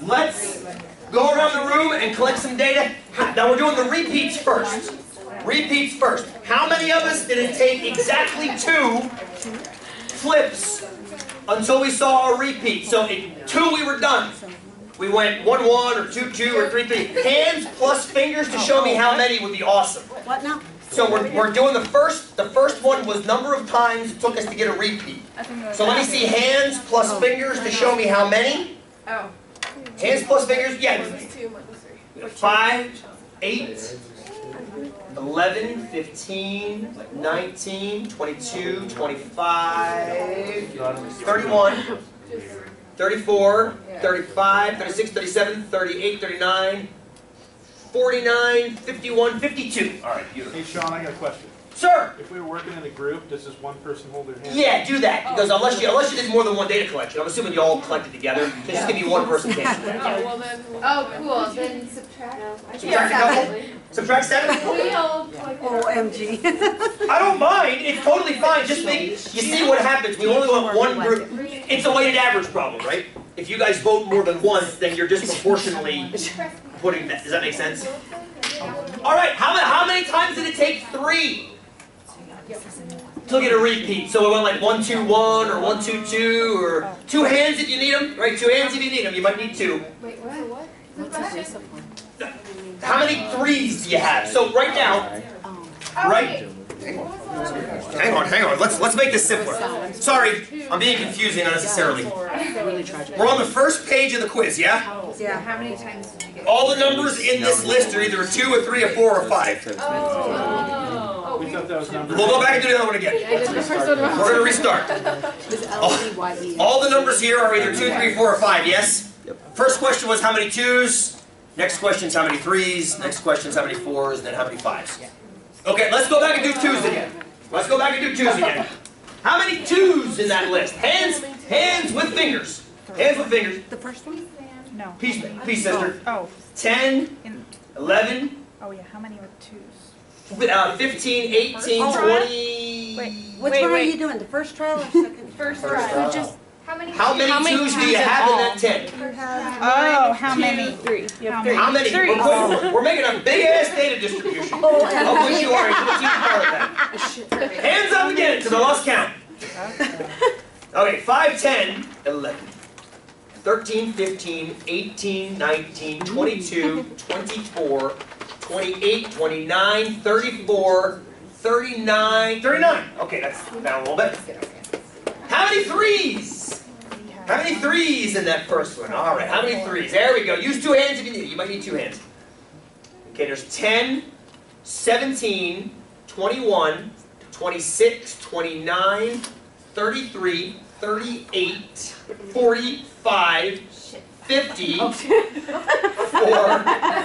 Let's go around the room and collect some data. Now we're doing the repeats first. Repeats first. How many of us did it take exactly 2 flips until we saw a repeat? So at 2 we were done. We went 1, 1, or 2, 2, or 3, 3. Hands plus fingers to show me how many would be awesome. What now? So we're doing the first one was number of times it took us to get a repeat. So let me see hands plus fingers to show me how many. Oh. Hands plus fingers, yeah. 5, 8, 11, 15, 19, 22, 25, 31, 34, 35, 36, 37, 38, 39, 49, 51, 52. All right, beautiful. Hey, Sean, I got a question. Sir! If we were working in a group, does this one person hold their hand? Yeah, do that. Because unless you did more than one data collection, I'm assuming you all collected together. There's just going to be one person can't. Well then. Oh, cool. Then subtract. Subtract a couple? Subtract 7? OMG. I don't mind. It's totally fine. Just make, you see what happens. We only want one group. It's a weighted average problem, right? If you guys vote more than once, then you're disproportionately putting that. Does that make sense? All right. How many times did it take 3? To get a repeat. So we went like 1, 2, 1, or 1, 2, 2, or 2 hands if you need them, right? 2 hands if you need them. You might need 2. Wait, what? How many 3s do you have? So right now, right? Hang on. Let's make this simpler. Sorry, I'm being confusing unnecessarily. We're on the first page of the quiz, yeah? Yeah. How many times did you get? All the numbers in this list are either a 2, a 3, a 4, or a 5. We thought that was number. We'll go back and do the other one again. We're going to restart. All the numbers here are either 2, 3, 4, or 5, yes? First question was how many 2s. Next question is how many 3s. Next question is how many 4s, and then how many 5s. Okay, let's go back and do 2s again. Let's go back and do 2s again. How many 2s in that list? Hands with fingers. Hands with fingers. The first one? No. Peace, sister. Oh. 10, 11. Oh yeah, how many were 2s? 15, 18, 20. Which one are you doing? The first trial or second? First trial. trial. How many 2s do you have in that 10? Oh, how many? 3. How many? We're making a big ass data distribution. Of which you are a huge part of that. Hands up again because I lost count. Okay, 5, 10, 11, 13, 15, 18, 19, 22, 24, 28, 29, 34, 39, 39. Okay, that's down a little bit. How many 3s? How many 3s in that first one? All right, how many 3s? There we go. Use 2 hands if you need it. You might need 2 hands. Okay, there's 10, 17, 21, 26, 29, 33, 38, 45, 50, 4,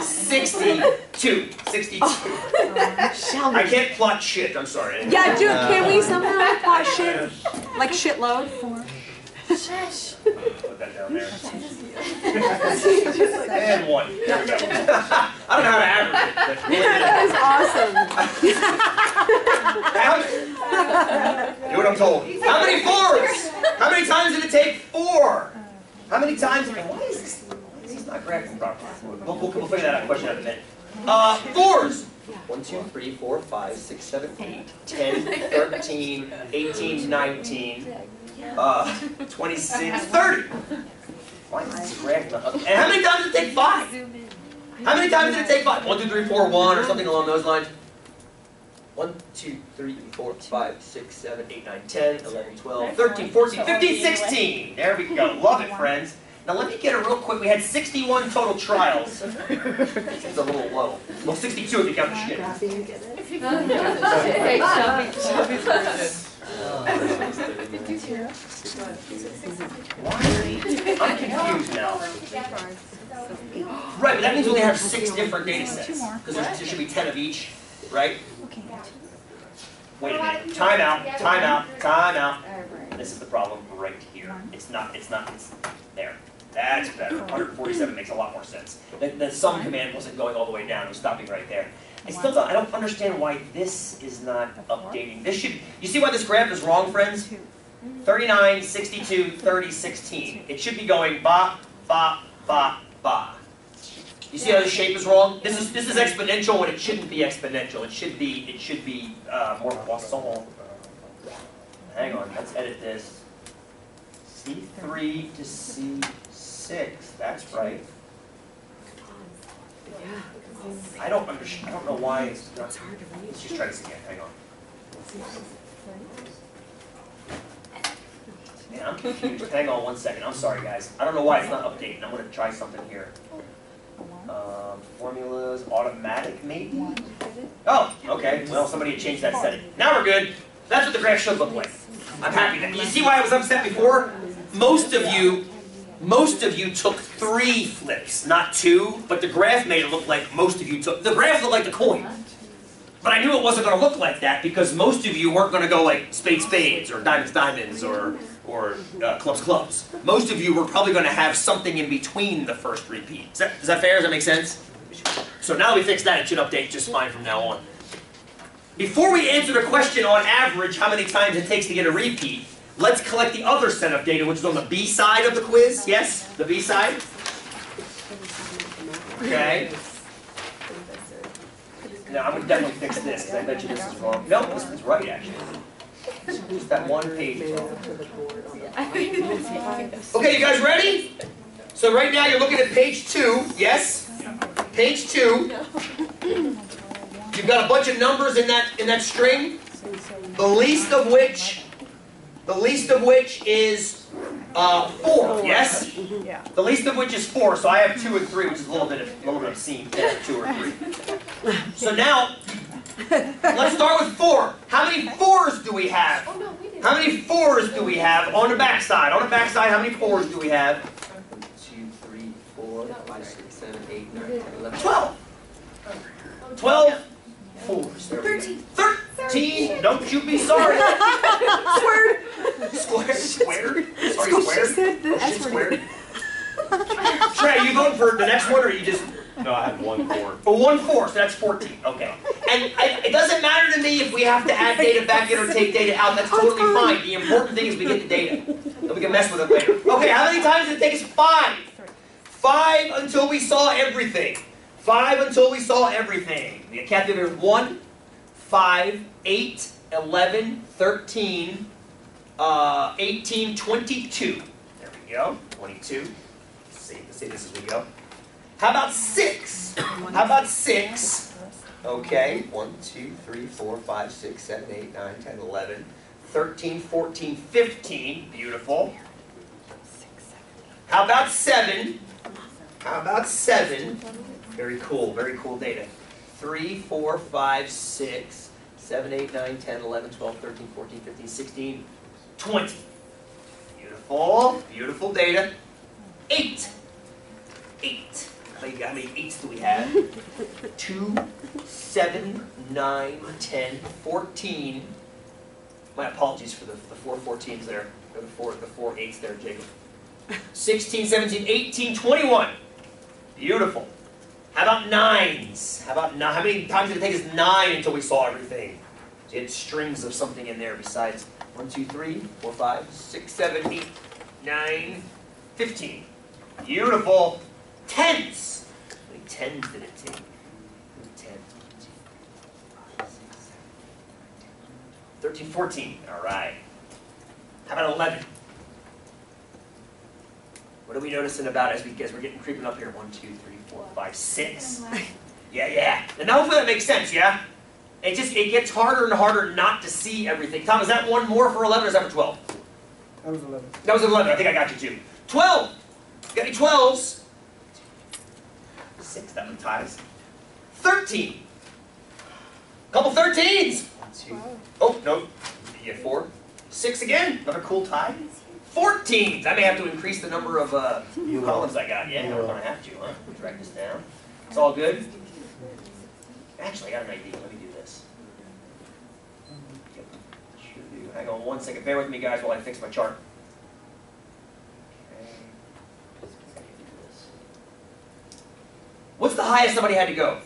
62. 62. I can't plot shit, I'm sorry. Yeah, dude, can we somehow plot shit? Like shitload? 4. Shush. Put that down there. And 1. There we go. I don't know how to average it. That is awesome. Do what I'm told. How many 4s? How many times did it take 4? How many times? Why is this not graphing properly? We'll figure that question out in a minute. 4s. 1, 2, 3, 4, 5, 6, 7, 8, 10, 13, 18, 19, 26, 30. Why is this graphing not? And how many times did it take 5? How many times did it take 5? 1, 2, 3, 4, 1, or something along those lines. 1, 2, 3, 4, 5, 6, 7, 8, 9, 10, 11, 12, 13, 14, 15, 16. There we go. Love it, friends. Now let me get it real quick. We had 61 total trials. It's a little low. Well, 62 if you count the shit. I'm confused now. Right, but that means we only have 6 different data sets. Because there should be 10 of each, right? Wait a minute. Time out. This is the problem right here. It's there. That's better. 147 makes a lot more sense. The sum command wasn't going all the way down. It was stopping right there. I don't understand why this is not updating. This should, you see why this graph is wrong, friends? 39, 62, 30, 16. It should be going ba, ba, ba, Ba. You see how the shape is wrong? This is exponential when it shouldn't be exponential. It should be more croissant. Hang on, let's edit this. C3 to C6. That's right. I don't understand. I don't know why it's not. Let's just try this again. Hang on. Man, I'm confused. Hang on one second. I'm sorry, guys. I don't know why it's not updating. I'm going to try something here. Formulas, automatic, maybe? Oh, okay. Well, somebody had changed that setting. Now we're good. That's what the graph should look like. I'm happy that. You see why I was upset before? Most of you took 3 flips, not 2, but the graph made it look like most of you took. The graph looked like the coin. But I knew it wasn't going to look like that because most of you weren't going to go like spades, spades, or diamonds, diamonds, or clubs, clubs. Most of you were probably going to have something in between the first repeat. Is that fair? Does that make sense? So now we fixed that. It should update just fine from now on. Before we answer the question on average how many times it takes to get a repeat, let's collect the other set of data, which is on the B side of the quiz. Yes? The B side? Okay. Now, I'm going to definitely fix this, because I bet you this is wrong. No, this is right, actually. Just that one page is wrong. Okay, you guys ready? So right now you're looking at page 2, yes? Page 2. You've got a bunch of numbers in that string, the least of which is 4, yes? Yeah. The least of which is 4, so I have 2 and 3, which is a little bit obscene, 2 or 3. So now, let's start with 4. How many 4s do we have? How many 4s do we have on the back side? On the back side, how many 4s do we have? 1, 2, 3, 4, 5, 6, 7, 8, 9, 10, 11, 12. 12 4s. 13. Don't you be sorry. Squared. Squared? Sorry, squared? Oh, shit, squared. Trey, you voting for the next one, or you just... No, I had 1 4. Oh, 1 4, so that's 14. Okay. And it doesn't matter to me if we have to add data back in or take data out. That's totally fine. The important thing is we get the data. Then we can mess with it later. Okay, how many times did it take us? 5. 5 until we saw everything. 5 until we saw everything. We calculated 1, 5, 8, 11, 13, 18, 22. There we go. 22. Let's say this as we go. How about 6? How about 6? Okay. 1, 2, 3, 4, 5, 6, 7, 8, 9, 10, 11, 13, 14, 15. Beautiful. How about 7? How about 7? Very cool data. 3, 4, 5, 6, 7, 8, 9, 10, 11, 12, 13, 14, 15, 16, 20. Beautiful. Beautiful data. 8. 8. How many 8s do we have? 2, 7, 9, 10, 14. My apologies for the 4 14s there. Or the 4 8s there, Jacob. 16, 17, 18, 21. Beautiful. How about 9s? How many times did it take us 9 until we saw everything? So you had strings of something in there besides 1, 2, 3, 4, 5, 6, 7, 8, 9, 15. Beautiful. 10s. How many 10s did it take? 10, 13, 14. All right. How about 11? What are we noticing about as we're getting creeping up here? 1, 2, 3, 4, 5, 6. Yeah. And now hopefully that makes sense, yeah? It gets harder and harder not to see everything. Tom, is that one more for 11 or is that for 12? That was 11. That was 11. I think I got you too. 12. Got any 12s? 6, that one ties. 13. Couple 13s. 1, 2. Oh, no. You get 4. 6 again. Another cool tie. 14s. I may have to increase the number of columns I got. Yeah, we're going to have to, huh? Drag this down. It's all good. Actually, I got an idea. Let me do this. Hang on 1 second. Bear with me, guys, while I fix my chart. Okay. What's the highest somebody had to go?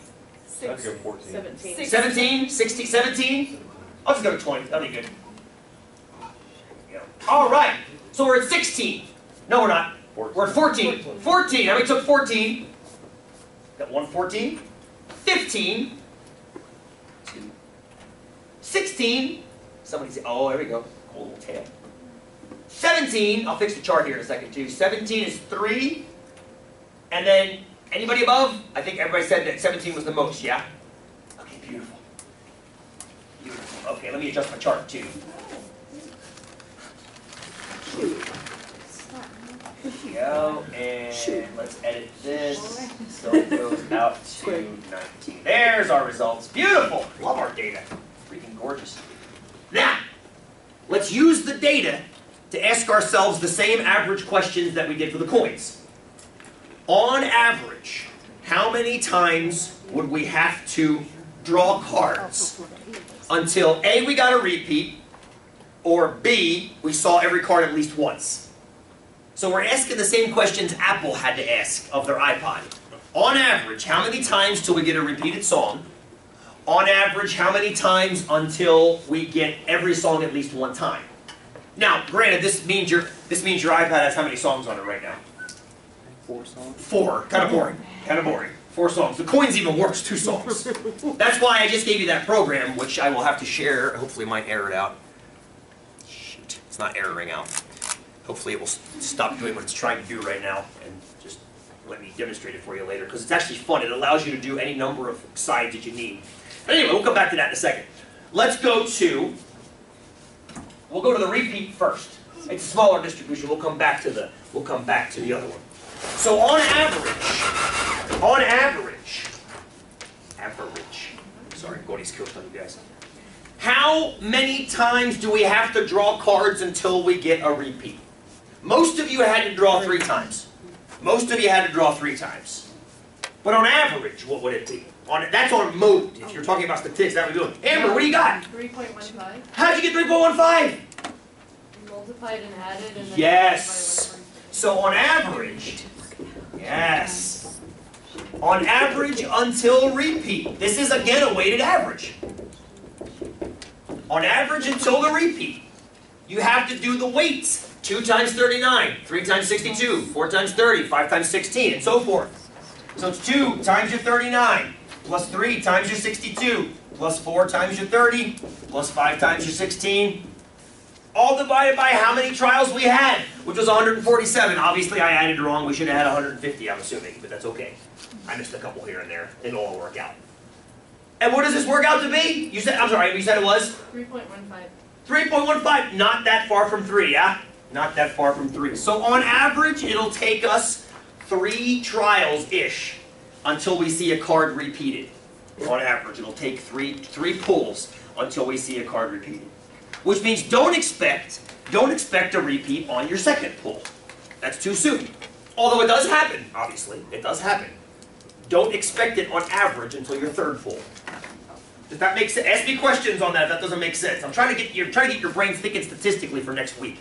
Let's go 14. 17. 17? 16? 17? I'll just go to 20. That'll be good. All right. So we're at 16. No, we're not. We're at 14. 14. How many took 14? Got 1 14. 15. 2. 16. Somebody say, oh, there we go. Cool little tail. 17. I'll fix the chart here in a second too. 17 is 3. And then anybody above? I think everybody said that 17 was the most, yeah? Okay, beautiful. Beautiful. Okay, let me adjust my chart too. There we go, and let's edit this so it goes out to 19. There's our results. Beautiful. Love our data. Freaking gorgeous. Now, let's use the data to ask ourselves the same average questions that we did for the coins. On average, how many times would we have to draw cards until A, we got a repeat, or B, we saw every card at least once? So we're asking the same questions Apple had to ask of their iPod. On average, how many times till we get a repeated song? On average, how many times until we get every song at least one time? Now, granted, this means your iPad has how many songs on it right now? 4 songs. 4. Kind of boring. Kind of boring. 4 songs. The coins even works 2 songs. That's why I just gave you that program, which I will have to share. Hopefully it might error it out. Shoot, it's not erroring out. Hopefully it will stop doing what it's trying to do right now and just let me demonstrate it for you later, because it's actually fun. It allows you to do any number of sides that you need. But anyway, we'll come back to that in a second. Let's go to, we'll go to the repeat first. It's a smaller distribution. We'll come back to the other one. So on average, sorry, I'm going East Coast on you guys. How many times do we have to draw cards until we get a repeat? Most of you had to draw 3 times. Most of you had to draw 3 times. But on average, what would it be? That's on mode. If you're talking about statistics, that's what we're doing. Amber, what do you got? 3.15. How'd you get 3.15? Multiplied and added and then Yes. So on average, yes. On average until repeat. This is again a weighted average. On average until the repeat, you have to do the weights. 2 times 39, 3 times 62, 4 times 30, 5 times 16, and so forth. So it's 2 times your 39, plus 3 times your 62, plus 4 times your 30, plus 5 times your 16. All divided by how many trials we had, which was 147. Obviously, I added wrong. We should have had 150, I'm assuming, but that's okay. I missed a couple here and there. It'll all work out. And what does this work out to be? You said, I'm sorry, you said it was? 3.15. 3.15, not that far from 3, yeah? Not that far from 3. So on average, it'll take us 3 trials-ish until we see a card repeated. On average, it'll take three pulls until we see a card repeated. Which means don't expect a repeat on your second pull. That's too soon. Although it does happen, obviously. It does happen. Don't expect it on average until your third pull. Does that make sense? Ask me questions on that if that doesn't make sense. I'm trying to get your brain thinking statistically for next week.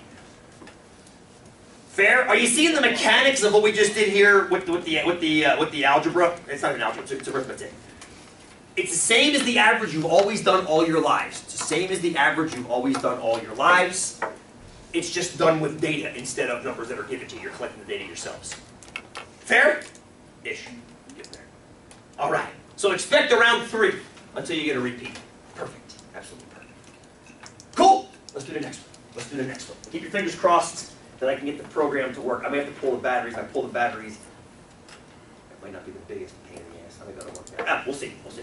Fair? Are you seeing the mechanics of what we just did here with the algebra? It's not an algebra, it's arithmetic. It's the same as the average you've always done all your lives. It's the same as the average you've always done all your lives. It's just done with data instead of numbers that are given to you. You're collecting the data yourselves. Fair? Ish. Get there. All right. So expect around 3 until you get a repeat. Perfect. Absolutely perfect. Cool. Let's do the next one. Let's do the next one. Keep your fingers crossed that I can get the program to work. I may have to pull the batteries. If I pull the batteries, that might not be the biggest pain in the ass. I think that'll work out. We'll see. We'll see.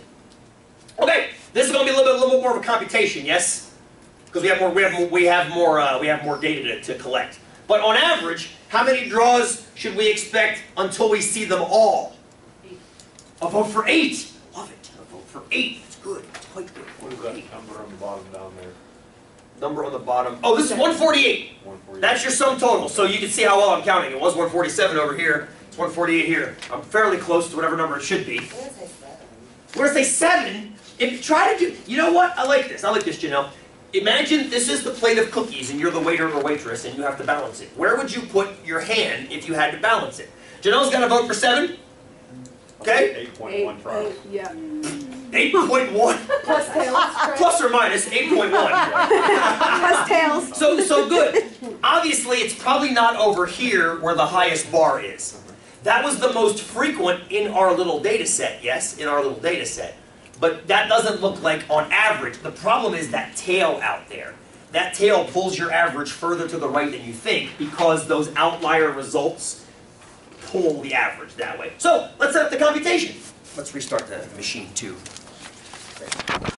Okay, this is going to be a little bit more of a computation, yes, because we have more data to collect. But on average, how many draws should we expect until we see them all? 8. A vote for 8. Love it. A vote for 8. It's good. It's quite good. What is that number on the bottom down there? Number on the bottom. Oh, this is 148. 148. That's your sum total. So you can see how well I'm counting. It was 147 over here. It's 148 here. I'm fairly close to whatever number it should be. We're going to say 7. If you try to do, you know what? I like this. I like this, Janelle. Imagine this is the plate of cookies and you're the waiter or waitress and you have to balance it. Where would you put your hand if you had to balance it? Janelle's got to vote for 7. Okay? 8.1 trials. Yeah. 8.1. Plus tails, right? Plus or minus 8.1. Plus tails. So good. Obviously, it's probably not over here where the highest bar is. That was the most frequent in our little data set, yes, in our little data set. But that doesn't look like on average. The problem is that tail out there. That tail pulls your average further to the right than you think because those outlier results pull the average that way. So let's set up the computation. Let's restart the machine too.